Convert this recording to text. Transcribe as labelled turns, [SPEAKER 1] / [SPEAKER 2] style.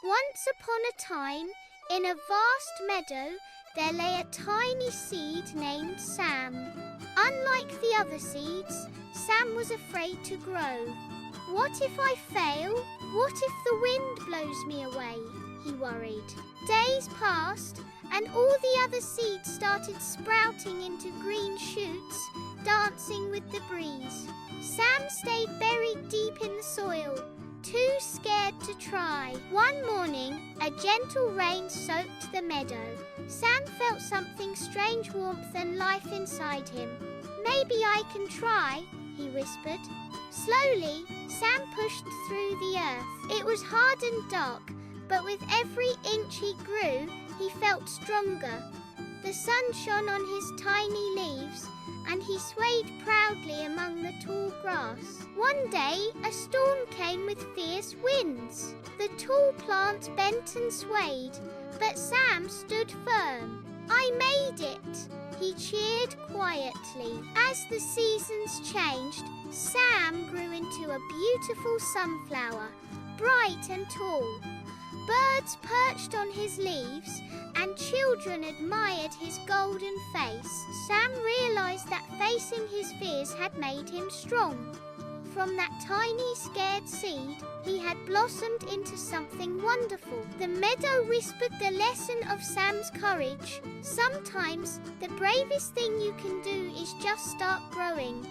[SPEAKER 1] Once upon a time, in a vast meadow, there lay a tiny seed named Sam. Unlike the other seeds, Sam was afraid to grow. What if I fail? What if the wind blows me away? He worried. Days passed, and all the other seeds started sprouting into green shoots, dancing with the breeze. Sam stayed buried deep in the soil, too scared to try. One morning, a gentle rain soaked the meadow. Sam felt something strange warmth and life inside him. Maybe I can try, he whispered. Slowly, Sam pushed through the earth. It was hard and dark, but with every inch he grew, he felt stronger. The sun shone on his tiny leaves, and he swayed proudly among the tall grass. One day, a storm came with fierce winds. The tall plant bent and swayed, but Sam stood firm. I made it, he cheered quietly. As the seasons changed, Sam grew into a beautiful sunflower, bright and tall. Birds perched on his leaves, and children admired his golden face. Sam realized that facing his fears had made him strong. From that tiny, scared seed, he had blossomed into something wonderful. The meadow whispered the lesson of Sam's courage. Sometimes, the bravest thing you can do is just start growing.